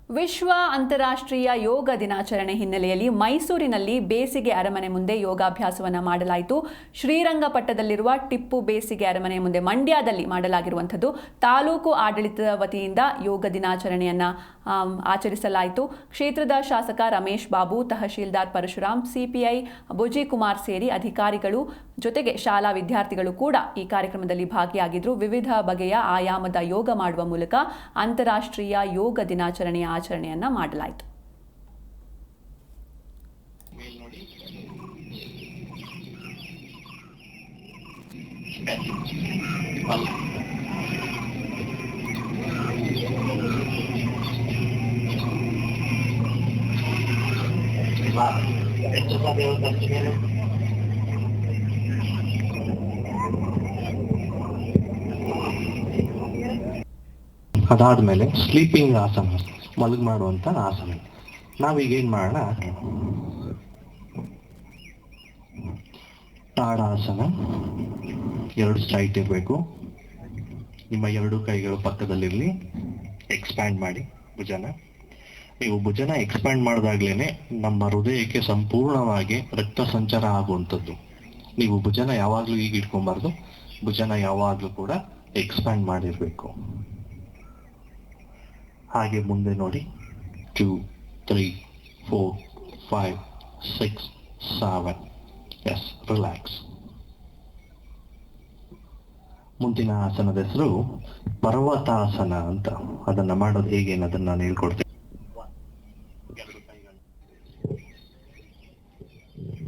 ವಿಶ್ವ ಅಂತಾರಾಷ್ಟ್ರೀಯ ಯೋಗ ದಿನಾಚರಣೆ ಹಿನ್ನೆಲೆಯಲ್ಲಿ ಮೈಸೂರಿನಲ್ಲಿ ಬೇಸಿಗೆ ಅರಮನೆ ಮುಂದೆ ಯೋಗಾಭ್ಯಾಸವನ್ನು ಮಾಡಲಾಯಿತು. ಶ್ರೀರಂಗಪಟ್ಟಣದಲ್ಲಿರುವ ಟಿಪ್ಪು ಬೇಸಿಗೆ ಅರಮನೆ ಮುಂದೆ ಮಂಡ್ಯದಲ್ಲಿ ಮಾಡಲಾಗಿರುವಂಥದ್ದು. ತಾಲೂಕು ಆಡಳಿತದ ವತಿಯಿಂದ ಯೋಗ ದಿನಾಚರಣೆಯನ್ನು ಆಚರಿಸಲಾಯಿತು. ಕ್ಷೇತ್ರದ ಶಾಸಕ ರಮೇಶ್ ಬಾಬು, ತಹಶೀಲ್ದಾರ್ ಪರಶುರಾಮ್, ಸಿಪಿಐ ಬುಜಿಕುಮಾರ್ ಸೇರಿ ಅಧಿಕಾರಿಗಳು ಜೊತೆಗೆ ಶಾಲಾ ವಿದ್ಯಾರ್ಥಿಗಳು ಕೂಡ ಈ ಕಾರ್ಯಕ್ರಮದಲ್ಲಿ ಭಾಗಿಯಾಗಿದ್ದರು. ವಿವಿಧ ಬಗೆಯ ಆಯಾಮದ ಯೋಗ ಮಾಡುವ ಮೂಲಕ ಅಂತಾರಾಷ್ಟ್ರೀಯ ಯೋಗ ದಿನಾಚರಣೆಯ ಆಚರಣೆಯನ್ನ ಮಾಡಲಾಯಿತು. ಅದಾದ್ಮೇಲೆ ಸ್ಲೀಪಿಂಗ್ ಆಸನ, ಮಲಗ್ ಮಾಡುವಂತ ಆಸನ. ನಾವೀಗ ಏನ್ ಮಾಡೋಣ, ತಾಡಾಸನ. ಎರಡು ಸ್ಟ್ರೈಟ್ ಇರಬೇಕು. ನಿಮ್ಮ ಎರಡು ಕೈಗಳು ಪಕ್ಕದಲ್ಲಿರಲಿ. ಎಕ್ಸ್ಪ್ಯಾಂಡ್ ಮಾಡಿ ಭುಜನ. ನೀವು ಭುಜನ ಎಕ್ಸ್ಪ್ಯಾಂಡ್ ಮಾಡಿದಾಗ್ಲೇನೆ ನಮ್ಮ ಹೃದಯಕ್ಕೆ ಸಂಪೂರ್ಣವಾಗಿ ರಕ್ತ ಸಂಚಾರ ಆಗುವಂಥದ್ದು. ನೀವು ಭುಜನ ಯಾವಾಗ್ಲೂ ಈಗ ಇಟ್ಕೊಬಾರ್ದು. ಭುಜನ ಯಾವಾಗ್ಲೂ ಕೂಡ ಎಕ್ಸ್ಪ್ಯಾಂಡ್ ಮಾಡಿರ್ಬೇಕು. ಹಾಗೆ ಮುಂದೆ ನೋಡಿ. 2, 3, 4, 5, 6, 7. Yes, relax. ಮುಂದಿನ ಆಸನದ ಹೆಸರು ಪರ್ವತಾಸನ ಅಂತ. ಅದನ್ನ ಮಾಡೋದು ಹೇಗೆ ಅನ್ನೋದನ್ನ ನಾನು ಹೇಳ್ಕೊಡ್ತೀನಿ.